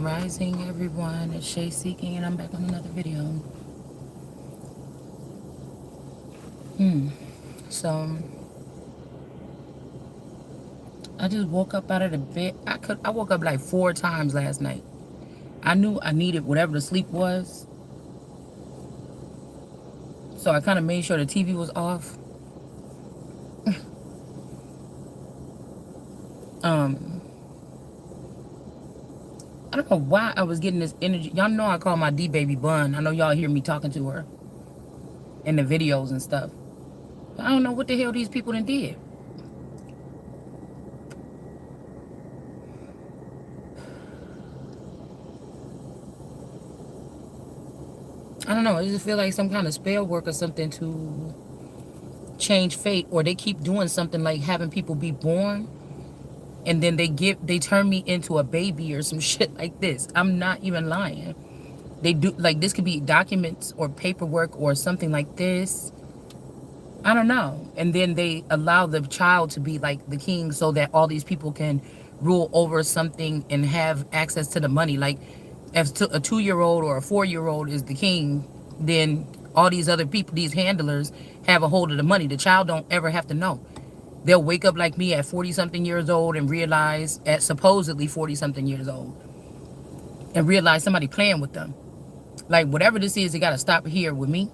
Grand Rising, everyone. It's Shay Seeking, and I'm back on another video. So I just woke up out of the bed. I woke up like 4 times last night. I knew I needed whatever the sleep was, so I kind of made sure the TV was off. I don't know why I was getting this energy. Y'all know I call my D baby Bun. I know y'all hear me talking to her in the videos and stuff. I don't know what the hell these people done did. I don't know. I just feel like some kind of spell work or something to change fate, or they keep doing something like having people be born and then they turn me into a baby or some shit like this. I'm not even lying. They do, like, this could be documents or paperwork or something like this. I don't know. And then they allow the child to be like the king so that all these people can rule over something and have access to the money. Like, if a 2-year-old or a 4-year-old is the king, then all these other people, these handlers, have a hold of the money. The child don't ever have to know. They'll wake up like me at 40-something years old and realize, at supposedly 40-something years old, and realize somebody playing with them. Like, whatever this is, it got to stop here with me.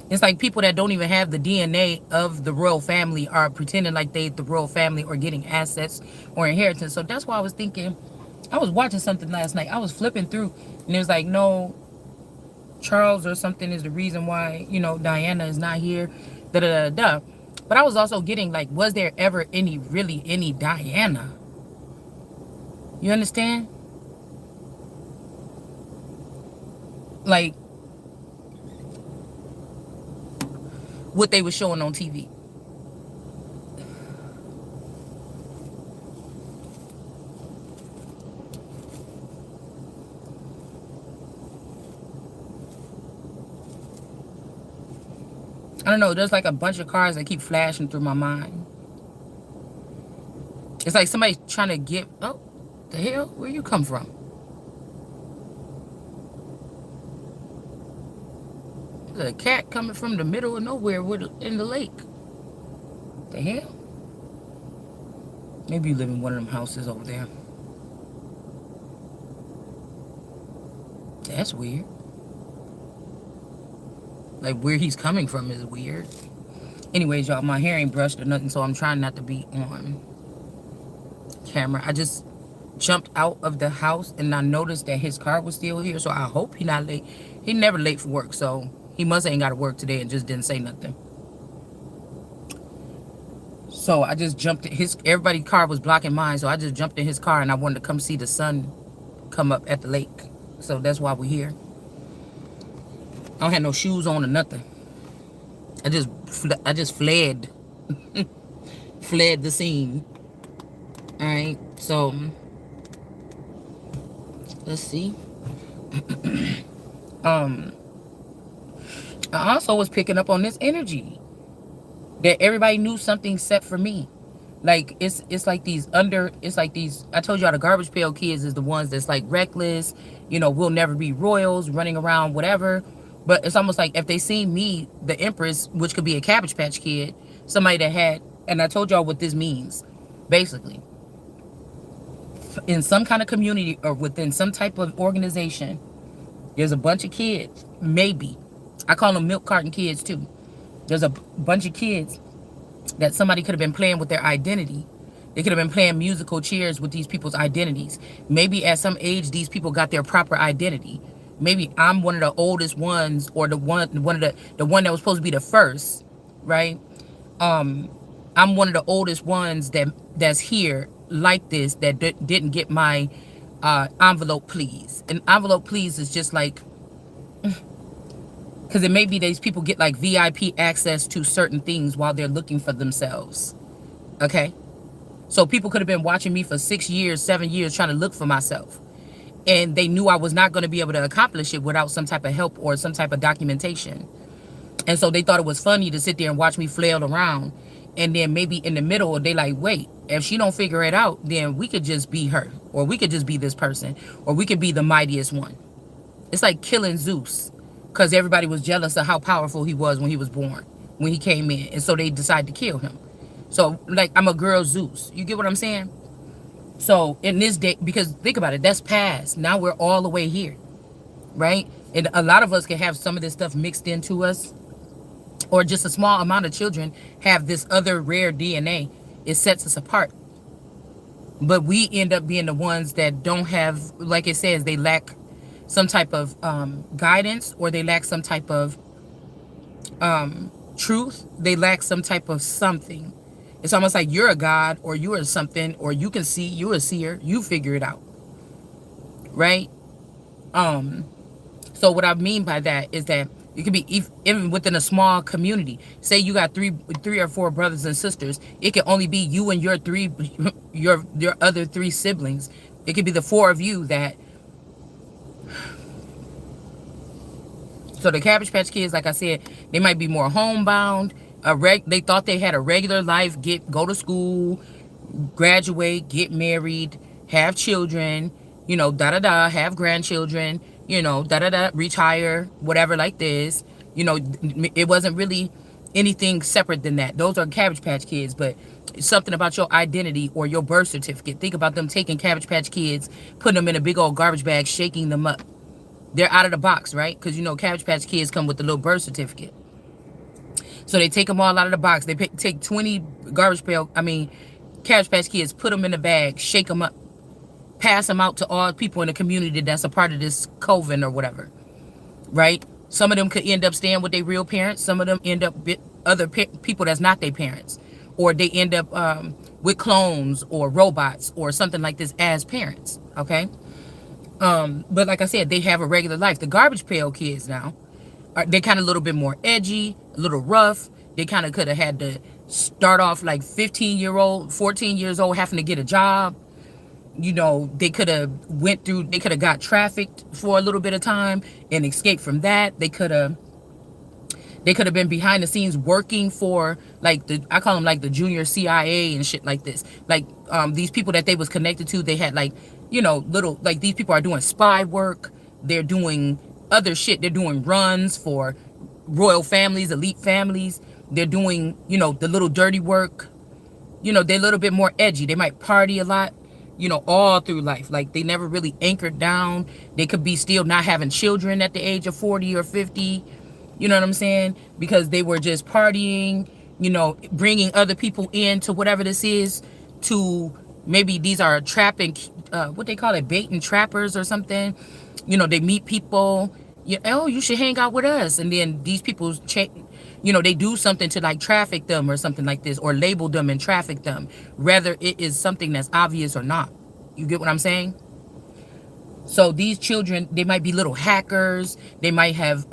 It's like people that don't even have the DNA of the royal family are pretending like they the royal family or getting assets or inheritance. So that's why I was thinking, I was watching something last night. I was flipping through and it was like, no, Charles or something is the reason why, you know, Diana is not here. Da da da da. But I was also getting like, was there ever really any Diana? You understand? Like, what they were showing on TV. I don't know. There's like a bunch of cars that keep flashing through my mind. It's like somebody trying to get... Oh, the hell? Where you come from? There's a cat coming from the middle of nowhere in the lake. The hell? Maybe you live in one of them houses over there. That's weird. Like, where he's coming from is weird. Anyways, y'all, my hair ain't brushed or nothing, so I'm trying not to be on camera. I just jumped out of the house and I noticed that his car was still here, so I hope he's not late. He never late for work, so he must ain't got to work today and just didn't say nothing. So I just jumped in everybody's car was blocking mine, so I just jumped in his car and I wanted to come see the sun come up at the lake. So that's why we're here. I don't have no shoes on or nothing. I just fled. Fled the scene. Alright, so let's see. I also was picking up on this energy that everybody knew something set for me. Like, it's like these I told y'all the garbage pail kids is the ones that's like reckless, you know, we'll never be royals, running around, whatever. But it's almost like if they see me, the Empress, which could be a Cabbage Patch Kid, somebody that had, and I told y'all what this means, basically. In some kind of community or within some type of organization, there's a bunch of kids, maybe. I call them milk carton kids too. There's a bunch of kids that somebody could have been playing with their identity. They could have been playing musical chairs with these people's identities. Maybe at some age, these people got their proper identity. Maybe I'm one of the oldest ones, or the one that was supposed to be the first, right? I'm one of the oldest ones that's here like this, that didn't get my envelope, please. An envelope, please, is just like, because it may be these people get like VIP access to certain things while they're looking for themselves. Okay, so people could have been watching me for 6 years, 7 years, trying to look for myself. And they knew I was not going to be able to accomplish it without some type of help or some type of documentation. And so they thought it was funny to sit there and watch me flail around And then maybe in the middle, they like, wait, if she don't figure it out, then we could just be her, or we could just be this person, or we could be the mightiest one. It's like killing Zeus, because everybody was jealous of how powerful he was when he was born, when he came in, and so they decided to kill him. So like, I'm a girl Zeus. You get what I'm saying? So in this day, because think about it, that's past. Now we're all the way here, right? And a lot of us can have some of this stuff mixed into us, or just a small amount of children have this other rare DNA. It sets us apart. But we end up being the ones that don't have, like it says, they lack some type of guidance, or they lack some type of truth. They lack some type of something. It's almost like you're a god, or you are something, or you can see, you're a seer, you figure it out, right? So what I mean by that is that it could be even within a small community. Say you got three or four brothers and sisters. It can only be you and your your other three siblings. It could be the four of you that. So the Cabbage Patch Kids, like I said, they might be more homebound. They thought they had a regular life, go to school, graduate, get married, have children, have grandchildren, retire, whatever like this. It wasn't really anything separate than that. Those are Cabbage Patch Kids, but something about your identity or your birth certificate. Think about them taking Cabbage Patch Kids, putting them in a big old garbage bag, shaking them up. They're out of the box, right? Because Cabbage Patch Kids come with the little birth certificate. So they take them all out of the box. They take 20 Cabbage Patch Kids, put them in a bag, shake them up, pass them out to all people in the community that's a part of this coven or whatever, right? Some of them could end up staying with their real parents. Some of them end up with other people that's not their parents, or they end up with clones or robots or something like this as parents, okay? But like I said, they have a regular life. The Garbage Pail Kids now, they kind of a little bit more edgy, a little rough. They kind of could have had to start off like 15-year-old, 14 years old, having to get a job. They could have got trafficked for a little bit of time and escaped from that. They could have been behind the scenes working for I call them like the junior CIA and shit like this. Like these people that they was connected to, they had little, like, these people are doing spy work. They're doing other shit. They're doing runs for royal families, elite families. They're doing, the little dirty work. They're a little bit more edgy. They might party a lot, all through life. Like, they never really anchored down. They could be still not having children at the age of 40 or 50. You know what I'm saying? Because they were just partying, bringing other people into whatever this is, to maybe these are trapping, what they call it, bait and trappers or something. They meet people, oh, you should hang out with us. And then these people, they do something to like traffic them or something like this, or label them and traffic them, whether it is something that's obvious or not. You get what I'm saying? So these children, they might be little hackers. They might have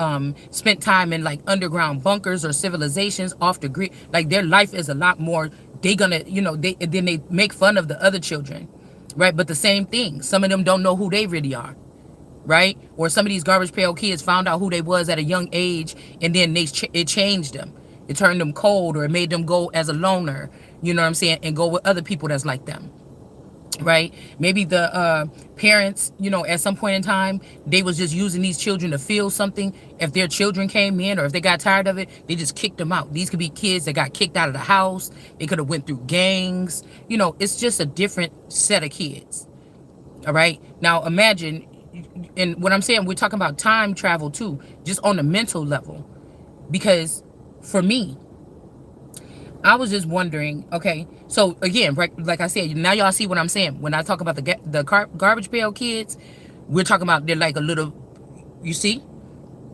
spent time in like underground bunkers or civilizations off the grid. Like, their life is a lot more. They gonna, then they make fun of the other children, right? But the same thing, some of them don't know who they really are, right? Or some of these Garbage Pail Kids found out who they was at a young age, and then it changed them. It turned them cold, or it made them go as a loner, you know what I'm saying, and go with other people that's like them. Right? Maybe the parents, at some point in time, they was just using these children to feel something. If their children came in, or if they got tired of it, they just kicked them out. These could be kids that got kicked out of the house. They could have went through gangs. It's just a different set of kids. All right? Now imagine, and what I'm saying, we're talking about time travel too, just on the mental level. Because for me, I was just wondering, okay, so again, like I said, now y'all see what I'm saying. When I talk about the Garbage Pail Kids, we're talking about they're like a little, you see?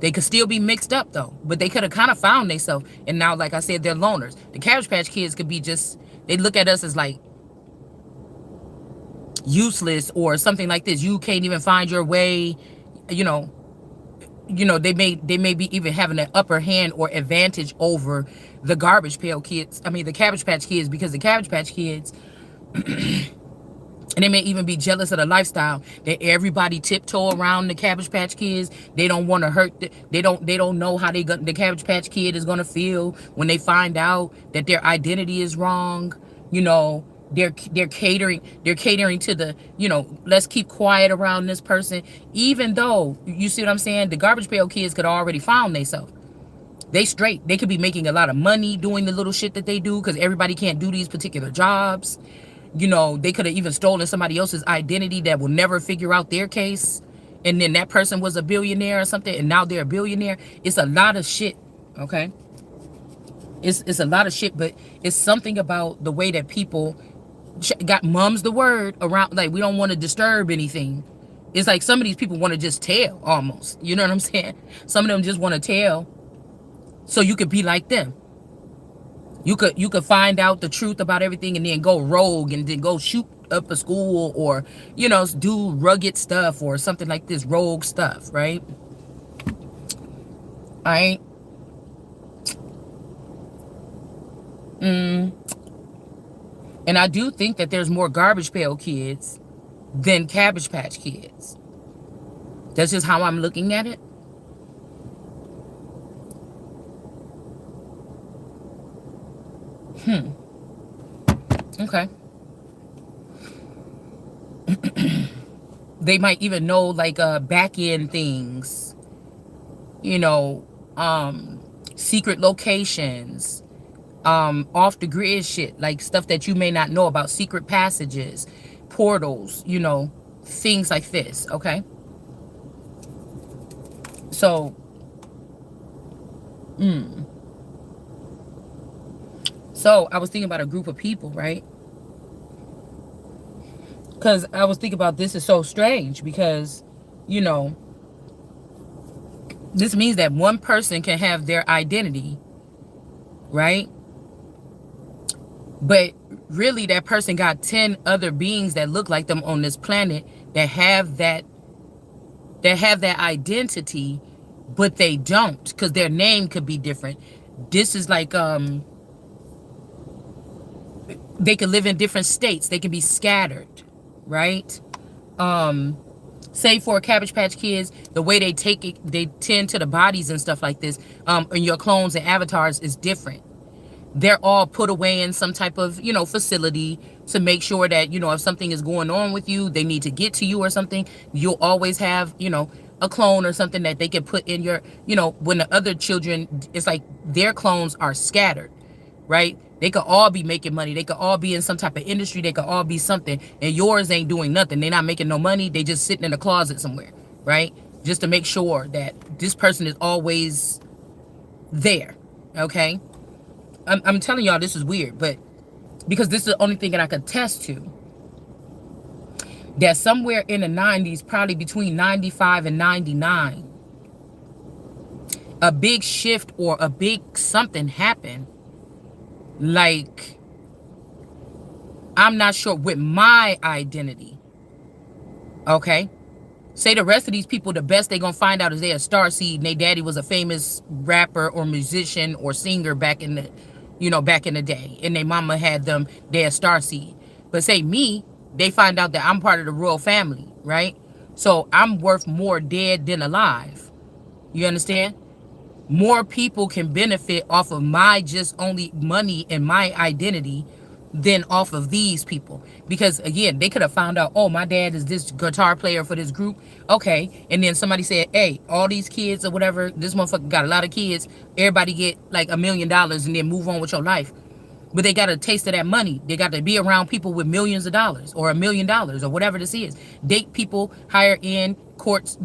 They could still be mixed up though, but they could have kind of found themselves. And now, like I said, they're loners. The Cabbage Patch Kids could be just, they look at us as like useless or something like this. You can't even find your way, they may be even having an upper hand or advantage over the Garbage Pail Kids. The Cabbage Patch Kids, because the Cabbage Patch Kids, And they may even be jealous of the lifestyle that everybody tiptoe around the Cabbage Patch Kids. They don't want to hurt. They don't know how the Cabbage Patch Kid is gonna feel when they find out that their identity is wrong. You know, they're catering to the, let's keep quiet around this person. Even though, you see what I'm saying, the Garbage Pail Kids could already found themselves. They straight. They could be making a lot of money doing the little shit that they do, because everybody can't do these particular jobs. They could have even stolen somebody else's identity that will never figure out their case. And then that person was a billionaire or something, and now they're a billionaire. It's a lot of shit, okay? It's a lot of shit, but it's something about the way that people got mum's the word around. Like, we don't want to disturb anything. It's like some of these people want to just tell, almost. You know what I'm saying? Some of them just want to tell so you could be like them. You could find out the truth about everything and then go rogue and then go shoot up a school, or do rugged stuff or something like this, rogue stuff, right? All right. And I do think that there's more Garbage Pail Kids than Cabbage Patch Kids. That's just how I'm looking at it. Okay. They might even know, like, back end things, secret locations, off the grid shit, like stuff that you may not know about, secret passages, portals, things like this. Okay. So, so I was thinking about a group of people, right? Because I was thinking about, this is so strange, because, this means that one person can have their identity, right? But really, that person got 10 other beings that look like them on this planet that have that identity, but they don't, because their name could be different. This is like, they could live in different states. They can be scattered, right? Say for Cabbage Patch Kids, the way they tend to the bodies and stuff like this, and your clones and avatars is different. They're all put away in some type of, facility to make sure that, if something is going on with you, they need to get to you or something. You'll always have, a clone or something that they can put in your, when the other children, it's like their clones are scattered, right? They could all be making money. They could all be in some type of industry. They could all be something. And yours ain't doing nothing. They're not making no money. They just sitting in a closet somewhere, right? Just to make sure that this person is always there, okay? I'm telling y'all, this is weird, but because this is the only thing that I could attest to. That somewhere in the 90s, probably between 95 and 99, a big shift or a big something happened. Like, I'm not sure with my identity. Okay? Say the rest of these people, the best they gonna find out is they a star seed and their daddy was a famous rapper or musician or singer back in the day. And their mama had them, they're a star seed. But say me, they find out that I'm part of the royal family, right? So I'm worth more dead than alive. You understand? More people can benefit off of my just only money and my identity than off of these people. Because again, they could have found out, oh, my dad is this guitar player for this group. Okay. And then somebody said, hey, all these kids or whatever, this motherfucker got a lot of kids. Everybody get like $1 million and then move on with your life. But they got a taste of that money. They got to be around people with millions of dollars or $1 million or whatever this is. Date people, hire in courts.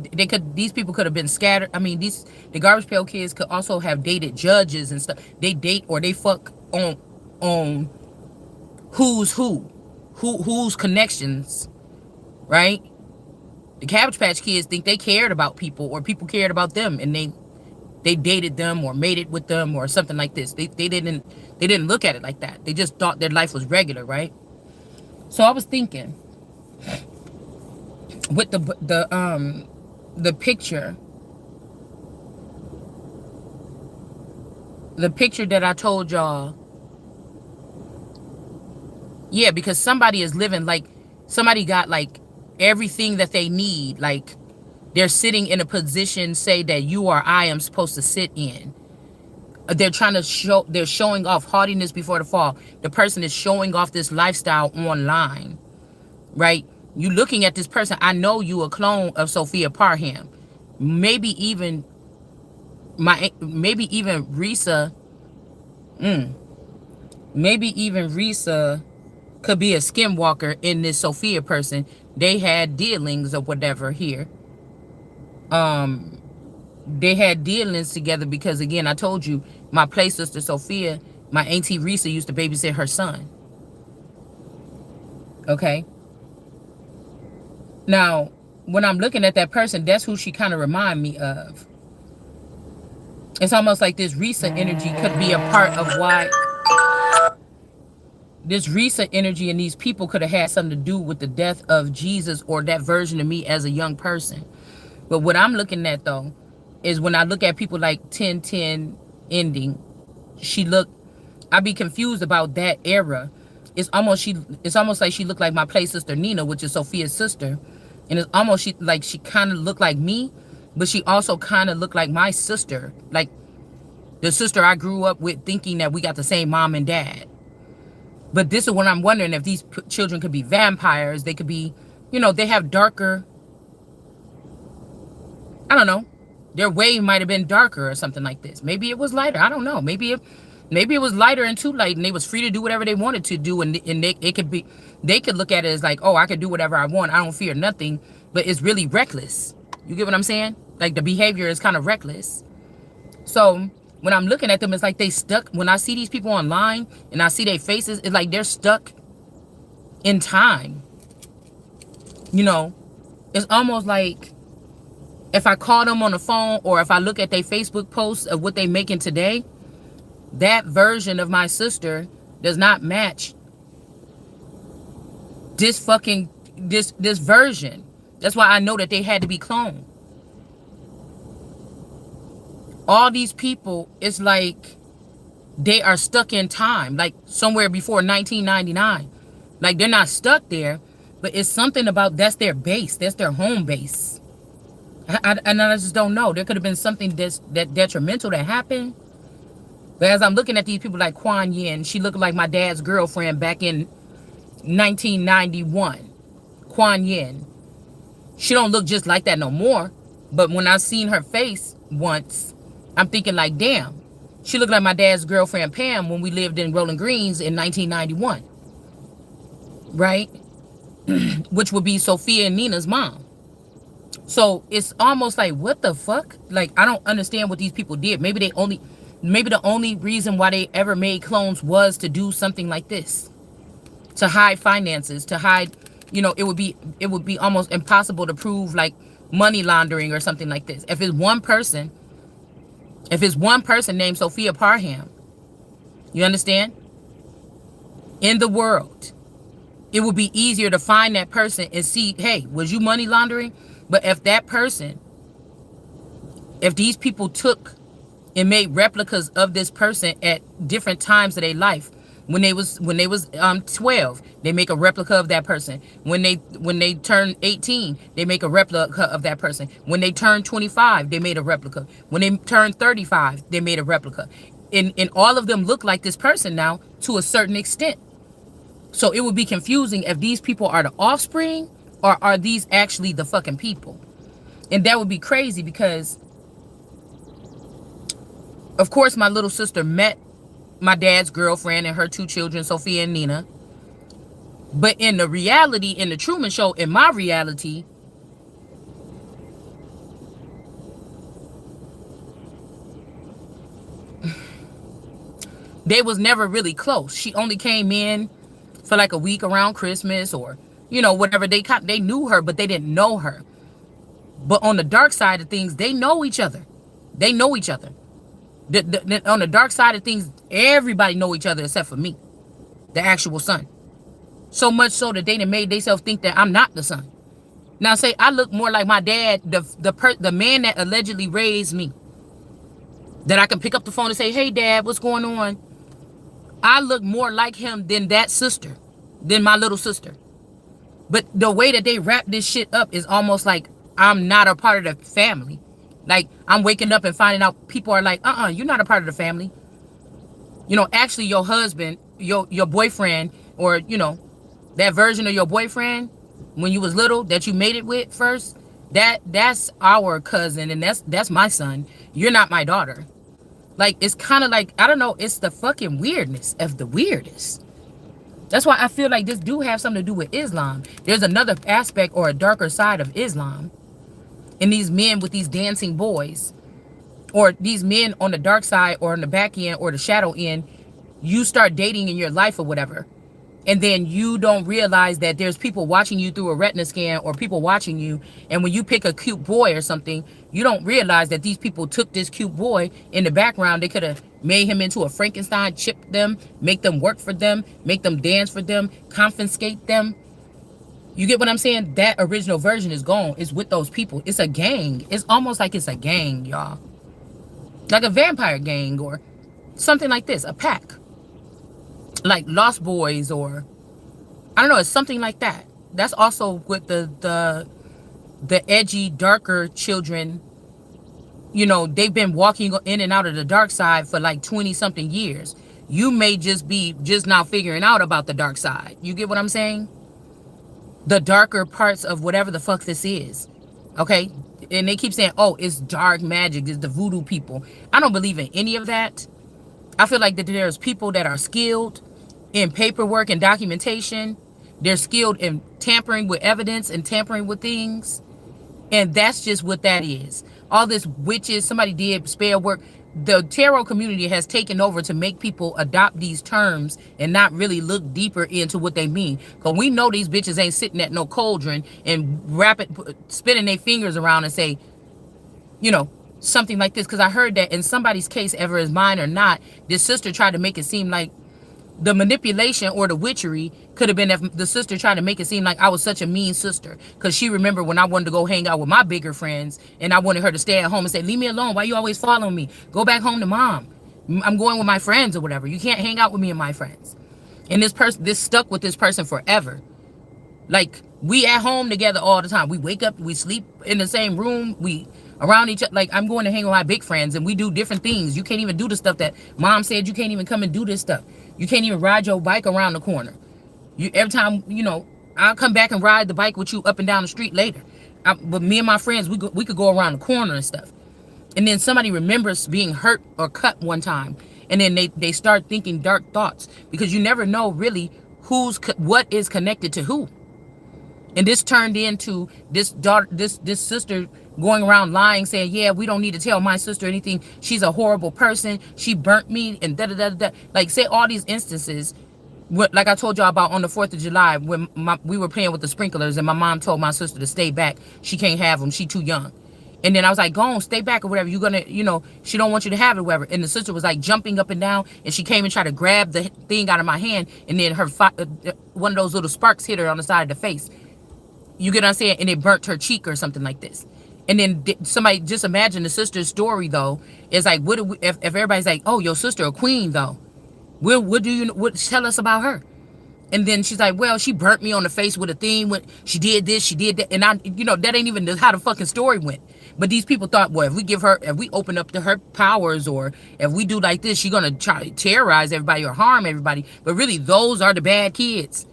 These people could have been scattered. I mean, the Garbage Pail Kids could also have dated judges and stuff. They date or they fuck on who's connections, right? The Cabbage Patch Kids think they cared about people or people cared about them, and they dated them or made it with them or something like this. They didn't look at it like that. They just thought their life was regular, right? So I was thinking with the picture that I told y'all. Yeah, because somebody is living like somebody got like everything that they need. Like they're sitting in a position, say that you or I am supposed to sit in. They're trying to show, they're showing off haughtiness before the fall. The person is showing off this lifestyle online, right? You looking at this person, I know you a clone of Sophia Parham. Maybe even maybe even Risa, maybe even Risa could be a skinwalker in this Sophia person. They had dealings or whatever here. They had dealings together because, again, I told you, my play sister Sophia, my auntie Risa used to babysit her son. Okay. Now, when I'm looking at that person, that's who she kind of remind me of. It's almost like this Risa energy could be a part of why this Risa energy and these people could have had something to do with the death of Jesus or that version of me as a young person. But what I'm looking at, though, is when I look at people like 1010 ending, I'd be confused about that era. It's almost like she looked like my play sister Nina, which is Sophia's sister. And it's almost like she kind of looked like me, but she also kind of looked like my sister. Like the sister I grew up with, thinking that we got the same mom and dad. But this is when I'm wondering if these children could be vampires. They could be, they have darker, I don't know. Their wave might have been darker or something like this. Maybe it was lighter. I don't know. Maybe it was lighter and too light, and they was free to do whatever they wanted to do, and they could look at it as like, oh, I could do whatever I want. I don't fear nothing, but it's really reckless. You get what I'm saying? Like the behavior is kind of reckless. So when I'm looking at them, it's like they stuck. When I see these people online and I see their faces, it's like they're stuck in time. It's almost like if I call them on the phone or if I look at their Facebook posts of what they making today, that version of my sister does not match this version. That's why I know that they had to be cloned. All these people, it's like they are stuck in time, like somewhere before 1999. Like they're not stuck there, but it's something about that's their base, that's their home base. And I just don't know. There could have been something that detrimental that happened. But as I'm looking at these people like Kuan Yin, she looked like my dad's girlfriend back in 1991. Kuan Yin. She don't look just like that no more. But when I seen her face once, I'm thinking like, damn. She looked like my dad's girlfriend Pam when we lived in Rolling Greens in 1991. Right? Which would be Sophia and Nina's mom. So it's almost like, what the fuck? Like, I don't understand what these people did. Maybe the only reason why they ever made clones was to do something like this. To hide finances, to hide, it would be almost impossible to prove like money laundering or something like this. If it's one person named Sophia Parham, you understand? In the world, it would be easier to find that person and see, hey, was you money laundering? But if these people took and made replicas of this person at different times of their life, when they was 12, they make a replica of that person. When they turn 18, they make a replica of that person. When they turn 25, they made a replica. When they turn 35, they made a replica. And all of them look like this person now to a certain extent. So it would be confusing if these people are the offspring or are these actually the fucking people. And that would be crazy because, of course, my little sister met my dad's girlfriend and her two children, Sophia and Nina. But in the reality, in the Truman Show, in my reality, they was never really close. She only came in for like a week around Christmas or, whatever. They knew her, but they didn't know her. But on the dark side of things, they know each other. They know each other. On the dark side of things, everybody know each other except for me, the actual son. So much so that they done made themselves think that I'm not the son. Now say I look more like my dad, the man that allegedly raised me. That I can pick up the phone and say, hey dad, what's going on? I look more like him than that sister, than my little sister. But the way that they wrap this shit up is almost like I'm not a part of the family. Like I'm waking up and finding out people are like, you're not a part of the family. Actually your husband, your boyfriend, or that version of your boyfriend when you was little that you made it with first, that's our cousin, and that's my son. You're not my daughter. Like it's kind of like, I don't know, it's the fucking weirdness of the weirdest. That's why I feel like this do have something to do with Islam. There's another aspect or a darker side of Islam, and these men with these dancing boys, or these men on the dark side or on the back end or the shadow end, you start dating in your life or whatever. And then you don't realize that there's people watching you through a retina scan, or people watching you. And when you pick a cute boy or something, you don't realize that these people took this cute boy in the background. They could have made him into a Frankenstein, chipped them, make them work for them, make them dance for them, confiscate them. You get what I'm saying? That original version is gone. It's with those people. It's a gang. It's almost like it's a gang, y'all. Like a vampire gang or something like this, a pack. Like Lost Boys, or I don't know, it's something like that. That's also with the edgy, darker children. They've been walking in and out of the dark side for like 20 something years. You may just be just now figuring out about the dark side. You get what I'm saying? The darker parts of whatever the fuck this is. Okay? And they keep saying, oh, it's dark magic, it's the voodoo people. I don't believe in any of that. I feel like that there's people that are skilled in paperwork and documentation. They're skilled in tampering with evidence and tampering with things. And that's just what that is. All this witches, somebody did spell work. The tarot community has taken over to make people adopt these terms and not really look deeper into what they mean. Because we know these bitches ain't sitting at no cauldron and spinning their fingers around and say, something like this. Because I heard that in somebody's case, ever as mine or not, this sister tried to make it seem like the manipulation or the witchery could have been if the sister tried to make it seem like I was such a mean sister. Because she remembered when I wanted to go hang out with my bigger friends and I wanted her to stay at home and say, leave me alone. Why you always following me? Go back home to mom. I'm going with my friends or whatever. You can't hang out with me and my friends. And this stuck with this person forever. Like, we at home together all the time. We wake up, we sleep in the same room, we around each other. Like, I'm going to hang with my big friends and we do different things. You can't even do the stuff that mom said. You can't even come and do this stuff. You can't even ride your bike around the corner. Every time, I'll come back and ride the bike with you up and down the street later. But me and my friends, we could go around the corner and stuff. And then somebody remembers being hurt or cut one time. And then they start thinking dark thoughts. Because you never know really what is connected to who. And this turned into this sister going around lying, saying, yeah, we don't need to tell my sister anything. She's a horrible person. She burnt me and da-da-da-da. Like, say all these instances, like I told y'all about on the 4th of July, when we were playing with the sprinklers and my mom told my sister to stay back. She can't have them. She too young. And then I was like, go on, stay back or whatever. You're going to, she don't want you to have it or whatever. And the sister was like jumping up and down, and she came and tried to grab the thing out of my hand. And then one of those little sparks hit her on the side of the face. You get what I'm saying? And it burnt her cheek or something like this. And then somebody, just imagine the sister's story, though. It's like, if everybody's like, oh, your sister a queen, though. What tell us about her? And then she's like, well, she burnt me on the face with a thing. When she did this, she did that. And that ain't even how the fucking story went. But these people thought, well, if we open up to her powers, or if we do like this, she's going to try to terrorize everybody or harm everybody. But really, those are the bad kids.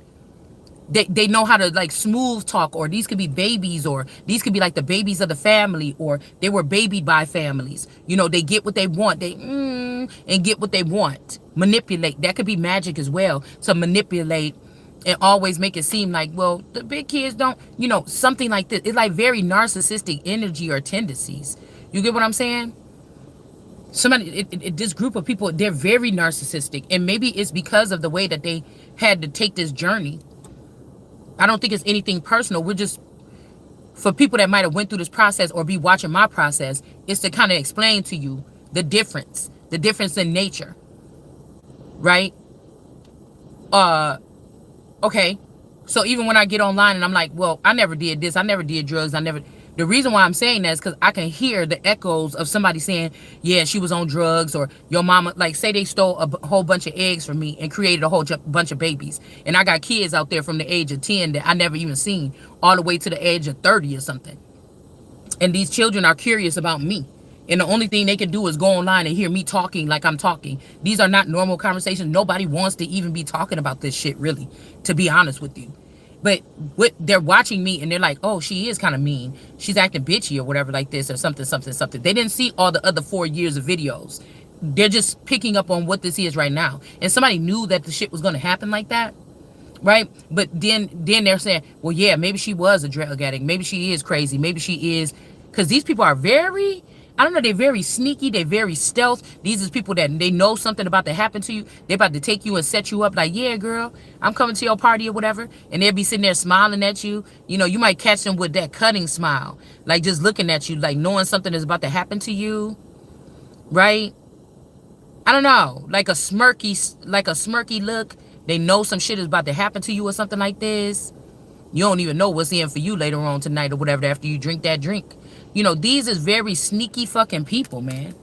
They know how to like smooth talk, or these could be babies, or these could be like the babies of the family, or they were babied by families. They get what they want. And get what they want. Manipulate. That could be magic as well. To manipulate and always make it seem like, well, the big kids don't, something like this. It's like very narcissistic energy or tendencies. You get what I'm saying? This group of people, they're very narcissistic. And maybe it's because of the way that they had to take this journey. I don't think it's anything personal. We're just, for people that might have went through this process or be watching my process, is to kind of explain to you the difference in nature, right? Okay. So even when I get online and I'm like, well, I never did this, I never did drugs, The reason why I'm saying that is because I can hear the echoes of somebody saying, yeah, she was on drugs, or your mama, like, say they stole a whole bunch of eggs from me and created a whole bunch of babies. And I got kids out there from the age of 10 that I never even seen, all the way to the age of 30 or something. And these children are curious about me. And the only thing they can do is go online and hear me talking like I'm talking. These are not normal conversations. Nobody wants to even be talking about this shit, really, to be honest with you. But what they're watching me and they're like, oh, she is kind of mean. She's acting bitchy or whatever like this, or something, something, something. They didn't see all the other 4 years of videos. They're just picking up on what this is right now. And somebody knew that the shit was going to happen like that, right? But then they're saying, well, yeah, maybe she was a drug addict. Maybe she is crazy. Maybe she is. Because these people are very, I don't know, they're very sneaky. They're very stealth. These are people that they know something about to happen to you. They're about to take you and set you up like, yeah, girl, I'm coming to your party or whatever. And they'll be sitting there smiling at you. You know, you might catch them with that cutting smile, like just looking at you, like knowing something is about to happen to you, right? I don't know, like a smirky look. They know some shit is about to happen to you or something like this. You don't even know what's in for you later on tonight or whatever after you drink that drink. You know, these is very sneaky fucking people, man.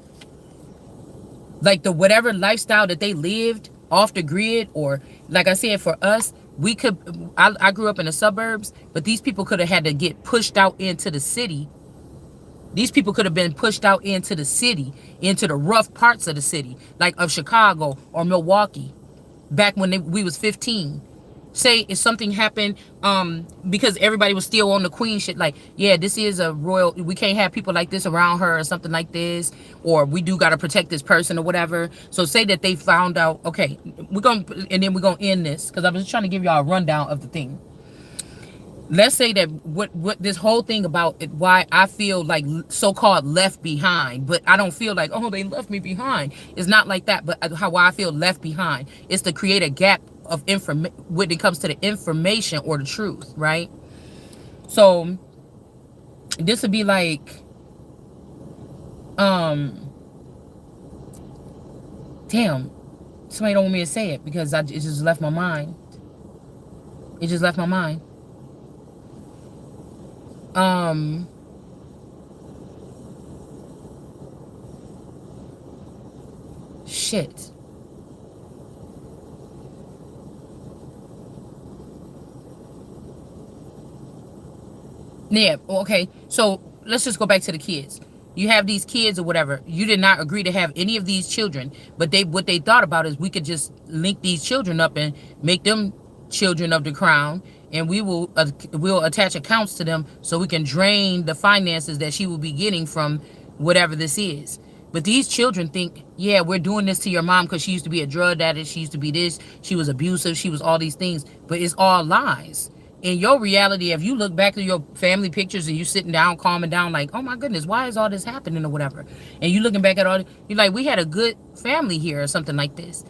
Like the whatever lifestyle that they lived off the grid, or like I said, for us, we could, I grew up in the suburbs, but these people could have had to get pushed out into the city. These people could have been pushed out into the city, into the rough parts of the city, like of Chicago or Milwaukee, back when we was 15. Say if something happened, because everybody was still on the queen shit, like, yeah, this is a royal, we can't have people like this around her or something like this, or we do got to protect this person or whatever. So say that they found out, okay, we're gonna, and then we're gonna end this because I was just trying to give y'all a rundown of the thing. Let's say that what this whole thing about it, why I feel like so-called left behind, but I don't feel like, oh, they left me behind. It's not like that, but how I feel left behind is to create a gap of information when it comes to the information or the truth, right? So this would be like, damn, somebody don't want me to say it because it just left my mind. It just left my mind. Shit. Yeah, okay. So let's just go back to the kids. You have these kids or whatever. You did not agree to have any of these children, but what they thought about is we could just link these children up and make them children of the crown, and we'll attach accounts to them so we can drain the finances that she will be getting from whatever this is. But these children think, yeah, we're doing this to your mom because she used to be a drug addict, she used to be this, she was abusive, she was all these things, but it's all lies. In your reality, if you look back to your family pictures and you sitting down, calming down, like, oh my goodness, why is all this happening or whatever? And you looking back at all, you're like, we had a good family here or something like this.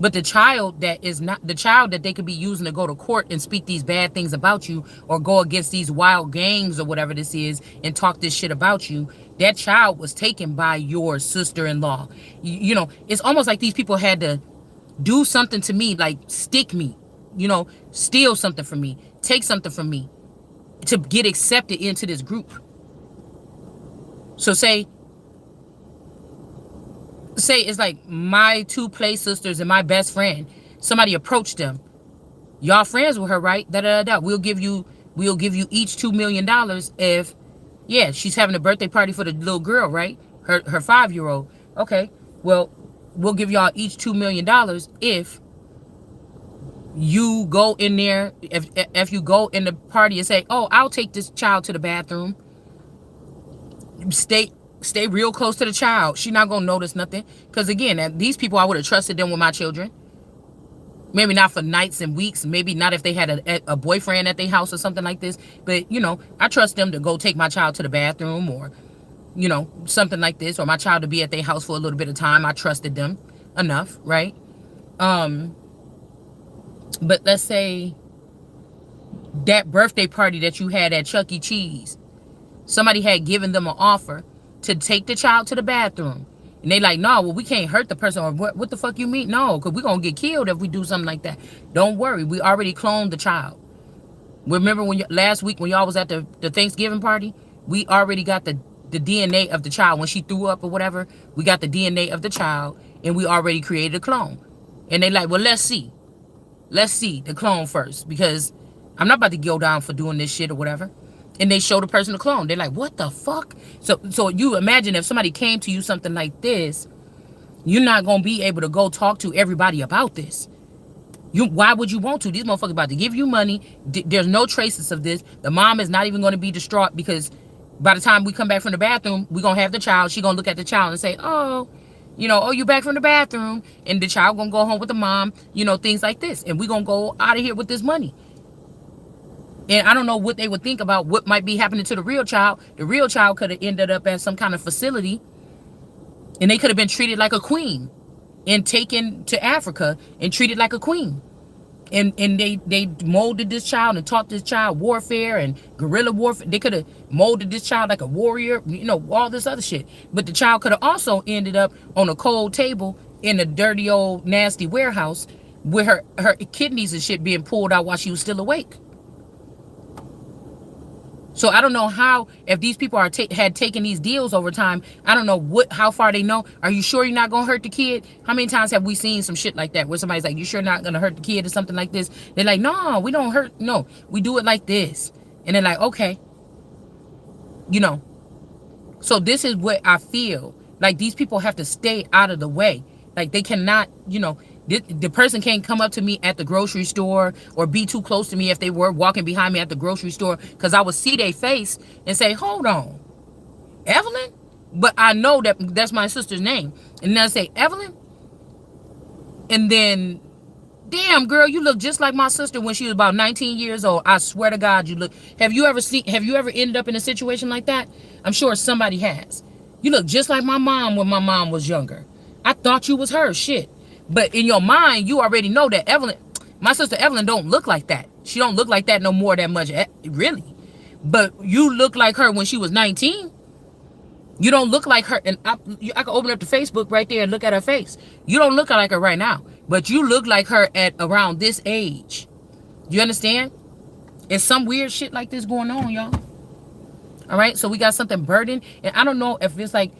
But the child that is not the child that they could be using to go to court and speak these bad things about you, or go against these wild gangs or whatever this is and talk this shit about you, that child was taken by your sister-in-law. You know, it's almost like these people had to do something to me, like stick me, you know, steal something from me, take something from me to get accepted into this group. So say it's like my two play sisters and my best friend. Somebody approached them. Y'all friends with her, right? We'll give you each $2 million if, yeah, she's having a birthday party for the little girl, right? Her 5-year-old. Okay, well, we'll give y'all each $2 million if you go in there, if you go in the party and say, oh, I'll take this child to the bathroom. Stay real close to the child. She's not gonna notice nothing. Because again, these people, I would have trusted them with my children. Maybe not for nights and weeks. Maybe not if they had a boyfriend at their house or something like this. But, you know, I trust them to go take my child to the bathroom, or, you know, something like this. Or my child to be at their house for a little bit of time. I trusted them enough, right? But let's say that birthday party that you had at Chuck E. Cheese, somebody had given them an offer to take the child to the bathroom. And they like, no, well, we can't hurt the person. Or what the fuck you mean? No, because we're going to get killed if we do something like that. Don't worry. We already cloned the child. Remember when last week when y'all was at the Thanksgiving party? we already got the DNA of the child when she threw up or whatever. We got the DNA of the child, and we already created a clone. And they like, well, let's see the clone first, because I'm not about to go down for doing this shit or whatever. And they show the person the clone. They're like, what the fuck? So you imagine if somebody came to you something like this, you're not gonna be able to go talk to everybody about this. Why would you want to? These motherfuckers about to give you money. There's no traces of this. The mom is not even going to be distraught, because by the time we come back from the bathroom, we're going to have the child. She's going to look at the child and say, oh, oh, you back from the bathroom. And the child going to go home with the mom, things like this. And we're going to go out of here with this money. And I don't know what they would think about what might be happening to the real child. The real child could have ended up at some kind of facility, and they could have been treated like a queen and taken to Africa and treated like a queen. And they molded this child and taught this child warfare and guerrilla warfare. They could have molded this child like a warrior, all this other shit. But the child could have also ended up on a cold table in a dirty old nasty warehouse with her kidneys and shit being pulled out while she was still awake. So I don't know how, if these people had taken these deals over time, I don't know how far they know. Are you sure you're not going to hurt the kid? How many times have we seen some shit like that where somebody's like, you sure not going to hurt the kid or something like this? They're like, no, we don't hurt. No, we do it like this. And they're like, okay. So this is what I feel. Like, these people have to stay out of the way. Like, they cannot, the person can't come up to me at the grocery store or be too close to me if they were walking behind me at the grocery store, because I would see their face and say, hold on, Evelyn? But I know that's my sister's name. And then I say, Evelyn? And then, damn, girl, you look just like my sister when she was about 19 years old. I swear to God, you look. Have you ever ended up in a situation like that? I'm sure somebody has. You look just like my mom when my mom was younger. I thought you was her, shit. But in your mind, you already know that my sister Evelyn don't look like that. She don't look like that no more that much, really. But you look like her when she was 19. You don't look like her. And I can open up the Facebook right there and look at her face. You don't look like her right now. But you look like her at around this age. You understand? It's some weird shit like this going on, y'all. All right? So we got something burdened. And I don't know if it's like,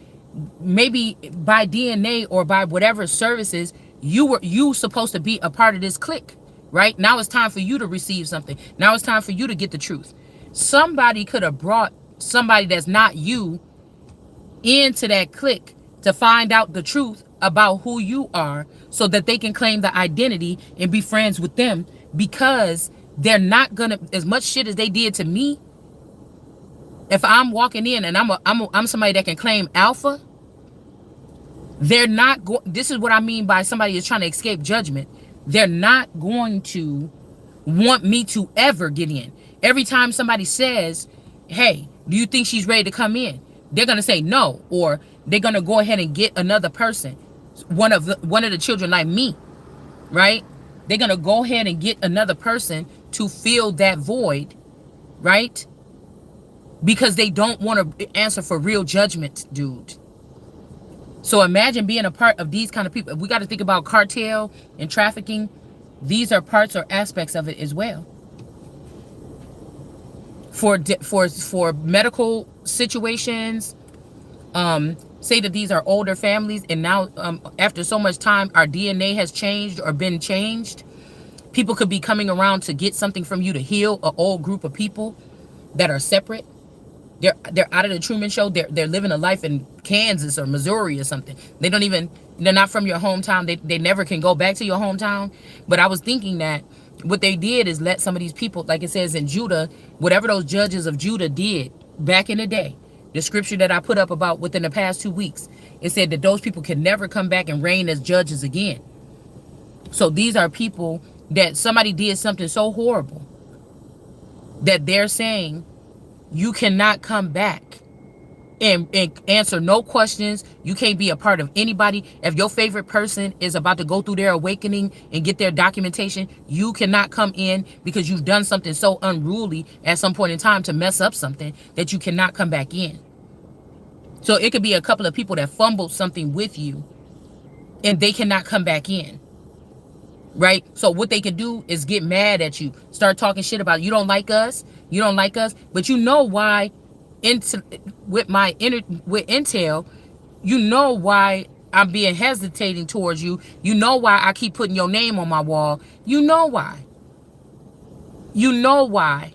maybe by DNA or by whatever services, you supposed to be a part of this clique, right? Now it's time for you to receive something. Now it's time for you to get the truth. Somebody could have brought somebody that's not you into that clique to find out the truth about who you are, so that they can claim the identity and be friends with them, because they're not gonna, as much shit as they did to me. If I'm walking in and I'm somebody that can claim alpha, they're not going. This is what I mean by somebody is trying to escape judgment. They're not going to want me to ever get in. Every time somebody says, hey, do you think she's ready to come in? They're going to say no, or they're going to go ahead and get another person. One of the children like me, right? They're going to go ahead and get another person to fill that void, right? Because they don't want to answer for real judgment, dude. So imagine being a part of these kind of people. We got to think about cartel and trafficking. These are parts or aspects of it as well. For medical situations, say that these are older families, and now after so much time, our DNA has changed or been changed. People could be coming around to get something from you to heal an old group of people that are separate. They're out of the Truman Show. They're living a life in Kansas or Missouri or something. They're not from your hometown. They never can go back to your hometown. But I was thinking that what they did is let some of these people, like it says in Judah, whatever those judges of Judah did back in the day, the scripture that I put up about within the past 2 weeks, it said that those people can never come back and reign as judges again. So these are people that somebody did something so horrible that they're saying, you cannot come back and answer no questions. You can't be a part of anybody. If your favorite person is about to go through their awakening and get their documentation, you cannot come in because you've done something so unruly at some point in time to mess up something that you cannot come back in. So it could be a couple of people that fumbled something with you and they cannot come back in. Right? So what they can do is get mad at you, start talking shit about you don't like us, but you know why into with my inner with intel, you know why I'm being hesitating towards you. You know why I keep putting your name on my wall. You know why. You know why.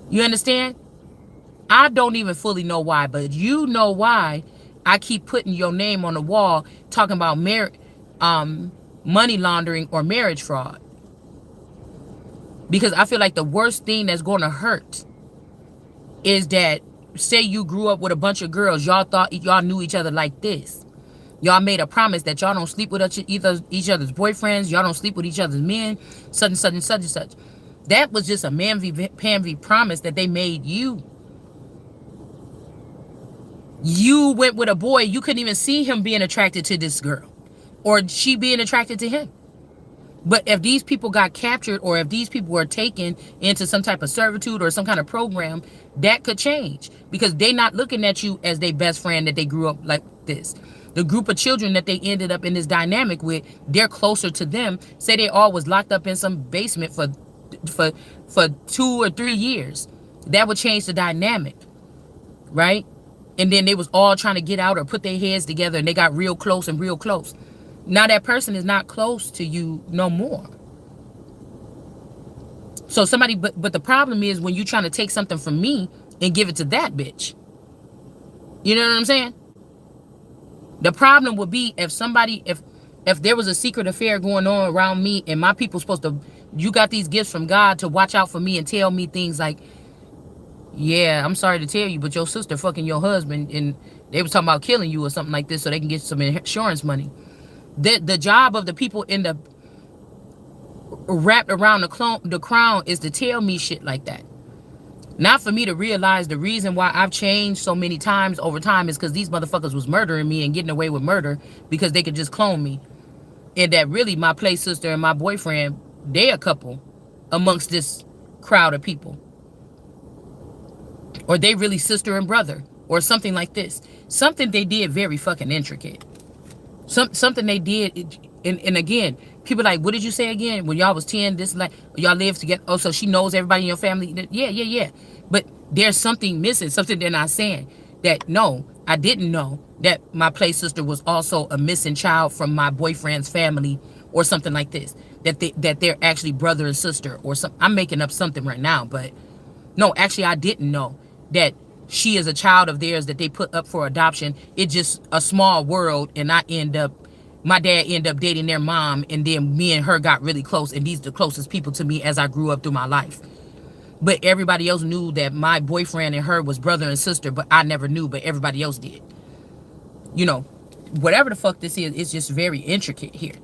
You understand? I don't even fully know why, but you know why I keep putting your name on the wall talking about um, money laundering or marriage fraud. Because I feel like the worst thing that's going to hurt is that, say you grew up with a bunch of girls, y'all thought y'all knew each other like this. Y'all made a promise that y'all don't sleep with each other's boyfriends. Y'all don't sleep with each other's men. Such and such and such and such. That was just a man-v promise that they made you. You went with a boy. You couldn't even see him being attracted to this girl, or she being attracted to him. But if these people got captured, or if these people were taken into some type of servitude or some kind of program, that could change, because they not looking at you as their best friend that they grew up like this. The group of children that they ended up in this dynamic with, they're closer to them. Say they all was locked up in some basement for for 2 or 3 years. That would change the dynamic, right? And then they was all trying to get out or put their heads together, and they got real close and real close. Now that person is not close to you no more. So somebody, but the problem is when you trying to take something from me and give it to that bitch. You know what I'm saying? The problem would be if somebody, if there was a secret affair going on around me, and my people supposed to, you got these gifts from God to watch out for me and tell me things like, yeah, I'm sorry to tell you, but your sister fucking your husband, and they was talking about killing you or something like this so they can get some insurance money. The job of the people in the wrapped around the crown is to tell me shit like that. Not for me to realize the reason why I've changed so many times over time is because these motherfuckers was murdering me and getting away with murder because they could just clone me. And that really my play sister and my boyfriend, they a couple amongst this crowd of people. Or they really sister and brother or something like this. Something they did very fucking intricate. Something they did, and again, people like, what did you say again? When y'all was 10, this like y'all lived together. Oh, so she knows everybody in your family. Yeah. But there's something missing, something they're not saying. That no, I didn't know that my play sister was also a missing child from my boyfriend's family, or something like this. That they're actually brother and sister, or something. I'm making up something right now, but no, actually, I didn't know that she is a child of theirs that they put up for adoption. It's just a small world, and my dad ended up dating their mom, and then me and her got really close, and these are the closest people to me as I grew up through my life. But everybody else knew that my boyfriend and her was brother and sister, but I never knew, but everybody else did. You know, whatever the fuck this is, it's just very intricate here.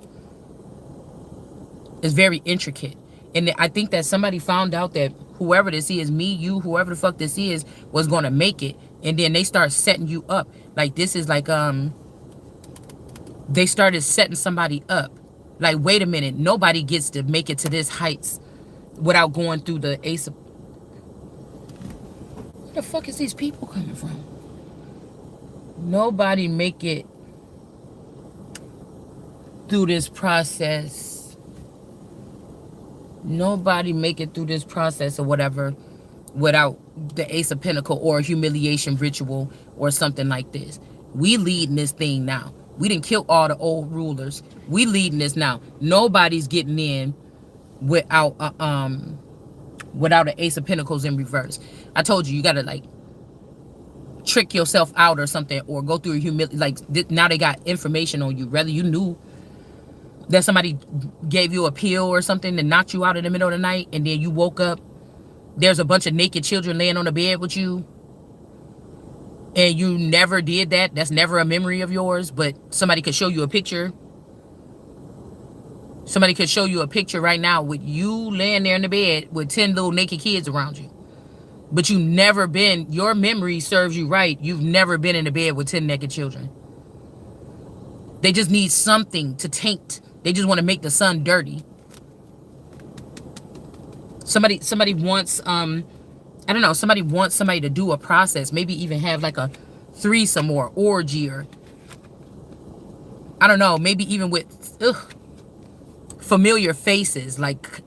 It's very intricate. And I think that somebody found out that whoever this is, me, you, whoever the fuck this is, was going to make it. And then they start setting you up. Like, this is like, they started setting somebody up. Like, wait a minute, nobody gets to make it to this heights without going through the ace of... Where the fuck is these people coming from? Nobody make it through this process. Nobody make it through this process or whatever without the Ace of Pentacles or a humiliation ritual or something like this. We leading this thing now. We didn't kill all the old rulers. We leading this now. Nobody's getting in without without an Ace of Pentacles in reverse. I told you, you gotta like trick yourself out or something, or go through a humility. Like, now they got information on you. Whether you knew that somebody gave you a pill or something and knocked you out in the middle of the night, and then you woke up, there's a bunch of naked children laying on the bed with you, and you never did that. That's never a memory of yours, but somebody could show you a picture. Somebody could show you a picture right now with you laying there in the bed with 10 little naked kids around you. But you never been, your memory serves you right. You've never been in the bed with 10 naked children. They just need something to taint. They just want to make the sun dirty. Somebody wants, I don't know, somebody wants somebody to do a process. Maybe even have like a threesome or orgy, or I don't know, maybe even with familiar faces, like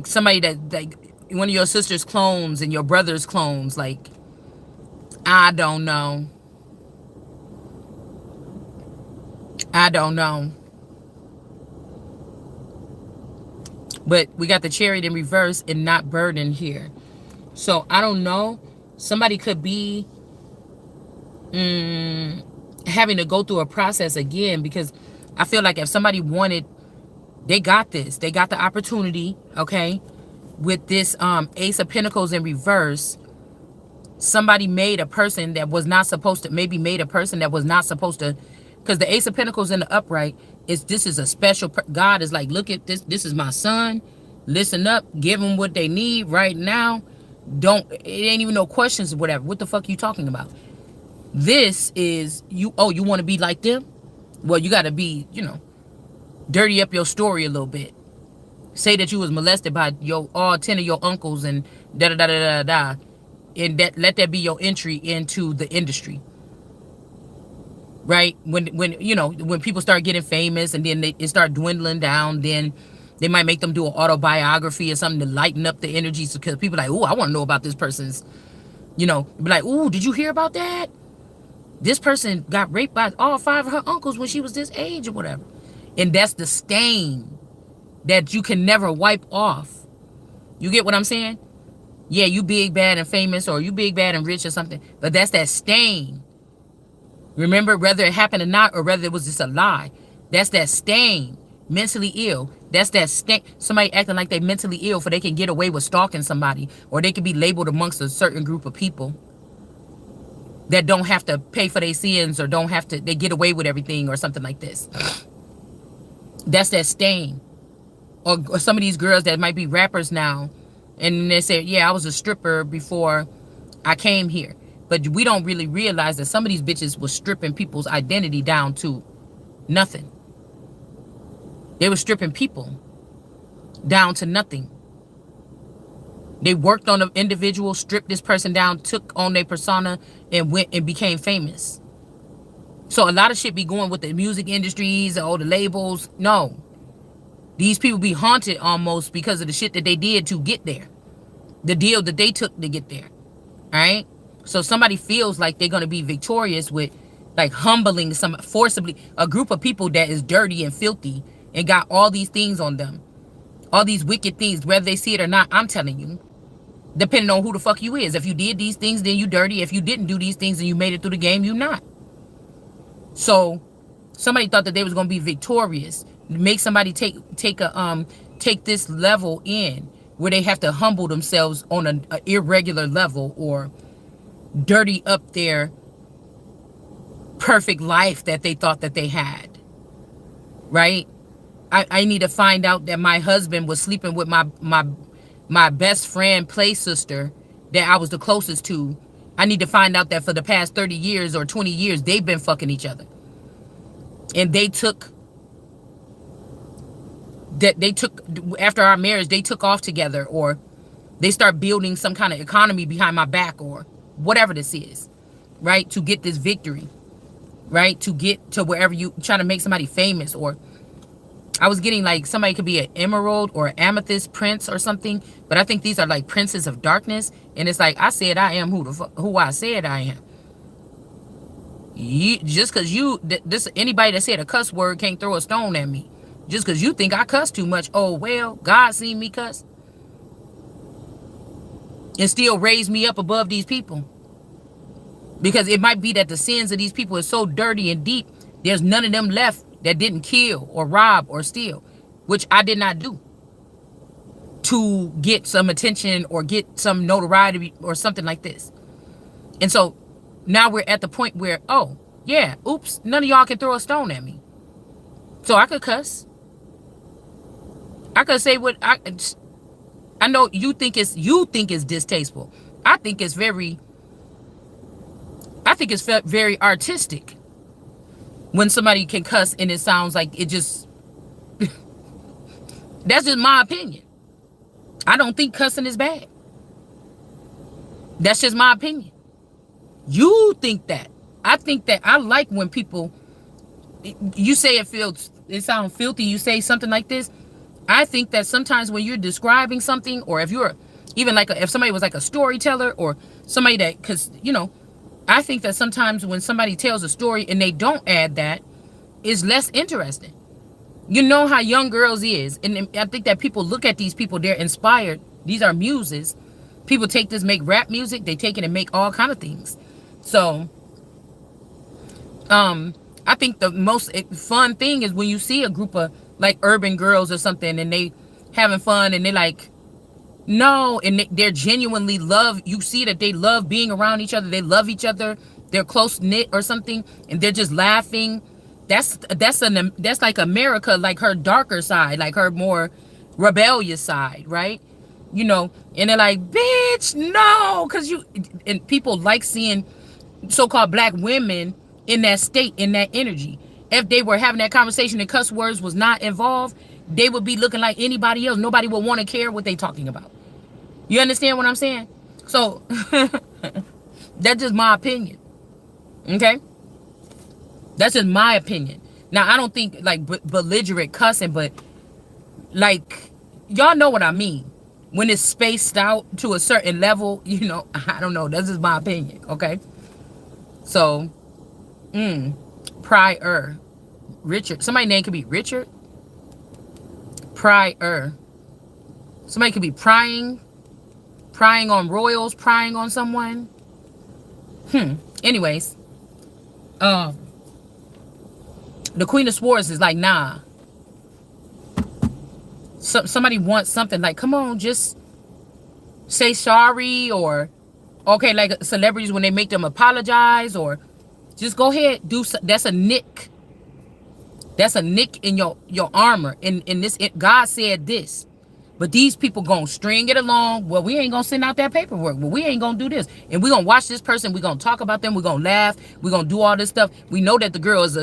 somebody that, like, one of your sister's clones and your brother's clones. Like, I don't know. I don't know. But we got the chariot in reverse and not burden here. So I don't know. Somebody could be having to go through a process again, because I feel like if somebody wanted, they got this. They got the opportunity, okay? With this Ace of Pentacles in reverse, somebody made a person that was not supposed to, maybe made a person that was not supposed to, because the Ace of Pentacles in the upright is, this is a special, God is like, look at this. This is my son. Listen up. Give them what they need right now. Don't, it ain't even no questions or whatever. What the fuck are you talking about? This is you. Oh, you want to be like them? Well, you got to be, dirty up your story a little bit. Say that you was molested by your all 10 of your uncles and da da da da da da, and that, let that be your entry into the industry. Right? When people start getting famous and then it start dwindling down, then they might make them do an autobiography or something to lighten up the energies, because people are like, oh, I want to know about this person's, be like, oh, did you hear about that? This person got raped by all 5 of her uncles when she was this age or whatever. And that's the stain that you can never wipe off. You get what I'm saying? Yeah, you big, bad, and famous, or you big, bad, and rich or something. But that's that stain. Remember, whether it happened or not, or whether it was just a lie. That's that stain. Mentally ill. That's that stain. Somebody acting like they mentally ill for they can get away with stalking somebody. Or they can be labeled amongst a certain group of people that don't have to pay for their sins, or don't have to, they get away with everything or something like this. That's that stain. Or some of these girls that might be rappers now, and they say, yeah, I was a stripper before I came here. But we don't really realize that some of these bitches was stripping people's identity down to nothing. They were stripping people down to nothing. They worked on an individual, stripped this person down, took on their persona, and went and became famous. So a lot of shit be going with the music industries or the labels. No. These people be haunted almost because of the shit that they did to get there. The deal that they took to get there. Alright? So somebody feels like they're going to be victorious with, like, humbling forcibly a group of people that is dirty and filthy and got all these things on them. All these wicked things, whether they see it or not, I'm telling you. Depending on who the fuck you is. If you did these things, then you dirty. If you didn't do these things and you made it through the game, you not. So somebody thought that they was going to be victorious. Make somebody take this level in where they have to humble themselves on an irregular level, or dirty up their perfect life that they thought that they had. Right? I need to find out that my husband was sleeping with my best friend play sister that I was the closest to. I need to find out that for the past 30 years or 20 years, they've been fucking each other. And they took, after our marriage, they took off together, or they start building some kind of economy behind my back, or whatever this is, right? To get this victory, right? To get to wherever you trying to make somebody famous. Or I was getting like somebody could be an emerald or amethyst prince or something, but I think these are like princes of darkness. And it's like, I said I am who I said I am. Just because anybody that said a cuss word can't throw a stone at me. Just because you think I cuss too much, oh well, God seen me cuss and still raised me up above these people. Because it might be that the sins of these people is so dirty and deep, there's none of them left that didn't kill or rob or steal, which I did not do, to get some attention or get some notoriety or something like this. And so now we're at the point where, oh yeah, oops, none of y'all can throw a stone at me. So I could cuss. I could say what I know you think is distasteful. I think it's very artistic when somebody can cuss and it sounds like it just that's just my opinion. I don't think cussing is bad. That's just my opinion. You think that. I think that I like when people, you say it sounds filthy, you say something like this. I think that sometimes when you're describing something, or if you're Even like if somebody was like a storyteller or somebody that, because I think that sometimes when somebody tells a story and they don't add that, it's less interesting. You know how young girls is, and I think that people look at these people, they're inspired. These are muses. People take this, make rap music, they take it and make all kind of things. So I think the most fun thing is when you see a group of like urban girls or something and they having fun and they like, no, and they're genuinely love. You see that they love being around each other. They love each other. They're close knit or something, and they're just laughing. That's like America, like her darker side, like her more rebellious side, right? And they're like, bitch, no, because and people like seeing so-called black women in that state, in that energy. If they were having that conversation and cuss words was not involved, they would be looking like anybody else. Nobody would want to care what they talking about. You understand what I'm saying? So that's just my opinion. Okay? That's just my opinion. Now, I don't think like belligerent cussing, but like, y'all know what I mean. When it's spaced out to a certain level, I don't know. That's just my opinion. Okay? So, Prior. Richard. Somebody's name could be Richard. Prior. Somebody could be prying on royals, prying on someone. Anyways, the Queen of Swords is like, nah. Somebody wants something like, come on, just say sorry, or okay, like celebrities when they make them apologize, or just go ahead, that's a nick. That's a nick in your armor. In this, God said this. But these people gonna string it along. Well, we ain't gonna send out that paperwork. Well, we ain't gonna do this. And we gonna watch this person. We gonna talk about them. We gonna laugh. We gonna do all this stuff. We know that the girl is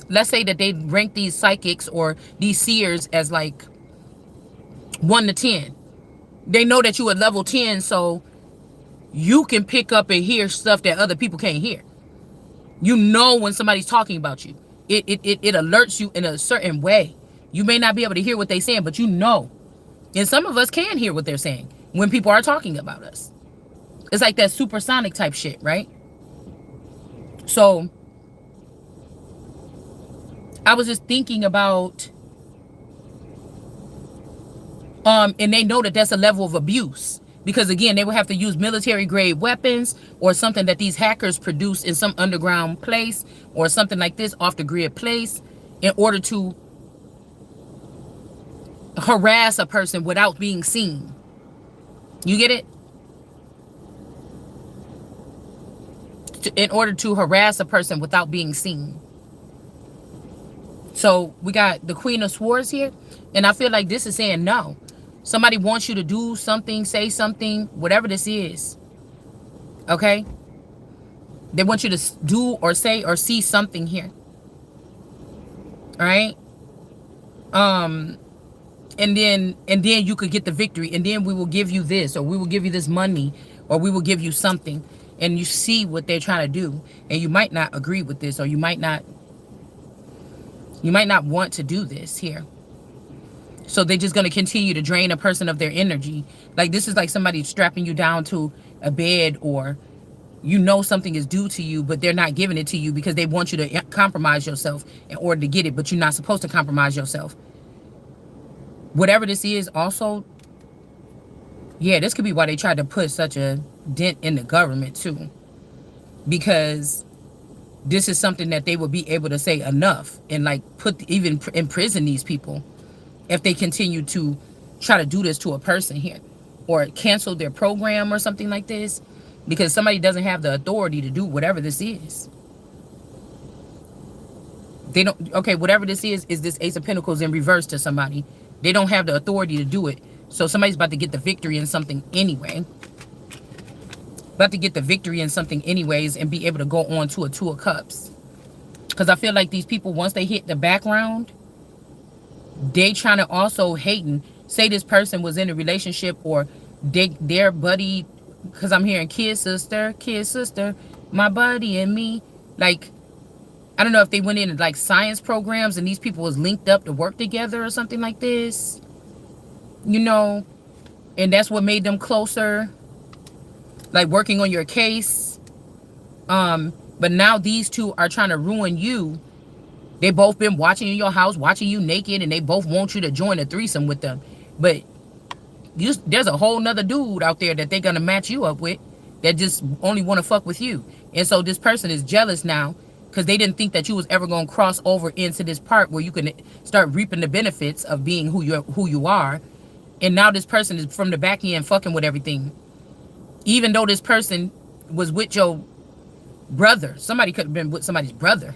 let's say that they rank these psychics or these seers as like 1 to 10. They know that you at level 10, so you can pick up and hear stuff that other people can't hear. You know when somebody's talking about you. It alerts you in a certain way. You may not be able to hear what they're saying, but you know. And some of us can hear what they're saying when people are talking about us. It's like that supersonic type shit, right? So I was just thinking about, and they know that that's a level of abuse. Because again, they will have to use military grade weapons or something that these hackers produce in some underground place or something like this, off the grid place, in order to harass a person without being seen. You get it? In order to harass a person without being seen. So we got the Queen of Swords here, and I feel like this is saying no. Somebody wants you to do something, say something, whatever this is. Okay? They want you to do or say or see something here. All right? And then you could get the victory, and then we will give you this, or we will give you this money, or we will give you something. And you see what they're trying to do, and you might not agree with this, or you might not want to do this here. So they're just going to continue to drain a person of their energy. Like this is like somebody strapping you down to a bed, or something is due to you, but they're not giving it to you because they want you to compromise yourself in order to get it, but you're not supposed to compromise yourself. Whatever this is also, yeah, this could be why they tried to put such a dent in the government too. Because this is something that they will be able to say enough and like even imprison these people if they continue to try to do this to a person here, or cancel their program or something like this, because somebody doesn't have the authority to do whatever this is. They don't, okay, whatever this is this Ace of Pentacles in reverse to somebody. They don't have the authority to do it. So somebody's about to get the victory in something anyway. About to get the victory in something anyways and be able to go on to a Two of Cups. Because I feel like these people, once they hit the background, they trying to also hating. Say this person was in a relationship, or their buddy, because I'm hearing kid sister, my buddy and me. Like, I don't know if they went into like science programs and these people was linked up to work together or something like this. and that's what made them closer, like working on your case. But now these two are trying to ruin you. They both been watching in your house, watching you naked, and they both want you to join a threesome with them. But there's a whole nother dude out there that they're gonna match you up with that just only want to fuck with you. And so this person is jealous now because they didn't think that you was ever gonna cross over into this part where you can start reaping the benefits of being who you are. And now this person is from the back end fucking with everything. Even though this person was with your brother. Somebody could have been with somebody's brother.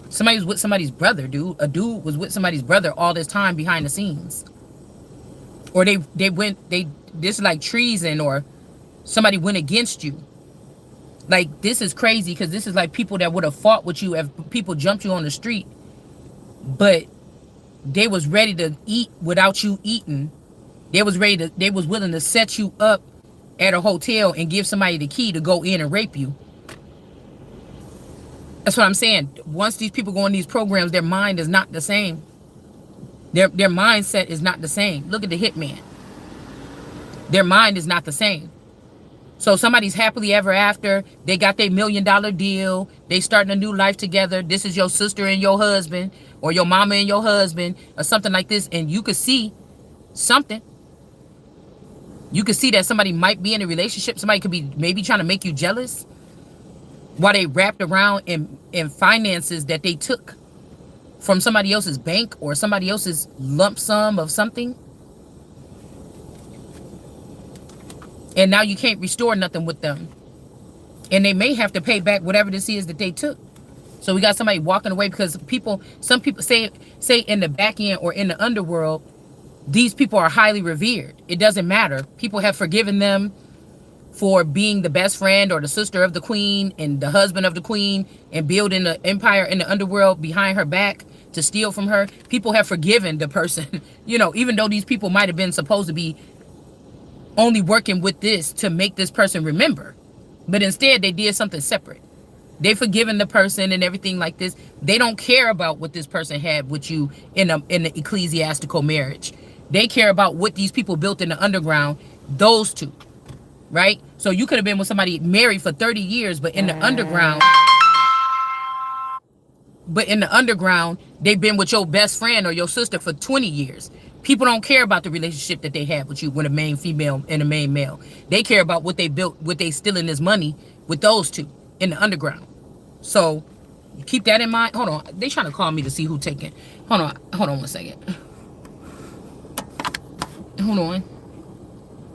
Somebody was with somebody's brother, dude. A dude was with somebody's brother all this time behind the scenes. Or this is like treason, or somebody went against you. Like, this is crazy because this is like people that would have fought with you if people jumped you on the street, but they was ready to eat without you eating. They was willing to set you up at a hotel and give somebody the key to go in and rape you. That's what I'm saying. Once these people go on these programs, their mind is not the same. Their mindset is not the same. Look at the hitman. Their mind is not the same. So somebody's happily ever after. They got their $1 million deal. They starting a new life together. This is your sister and your husband, or your mama and your husband, or something like this. And you could see something. You could see that somebody might be in a relationship. Somebody could be maybe trying to make you jealous while they wrapped around in finances that they took from somebody else's bank or somebody else's lump sum of something. And now you can't restore nothing with them. And they may have to pay back whatever this is that they took. So we got somebody walking away because some people say in the back end or in the underworld, these people are highly revered. It doesn't matter. People have forgiven them for being the best friend or the sister of the queen and the husband of the queen and building an empire in the underworld behind her back to steal from her. People have forgiven the person, even though these people might have been supposed to be only working with this to make this person remember. But instead, they did something separate. They forgiven the person and everything like this. They don't care about what this person had with you in the ecclesiastical marriage. They care about what these people built in the underground, those two, right? So you could have been with somebody married for 30 years, but in the underground, they've been with your best friend or your sister for 20 years. People don't care about the relationship that they had with you with a main female and a main male. They care about what they built, what they stealing this money with those two in the underground. So keep that in mind. Hold on. They trying to call me to see who taking. Hold on 1 second. Hold on.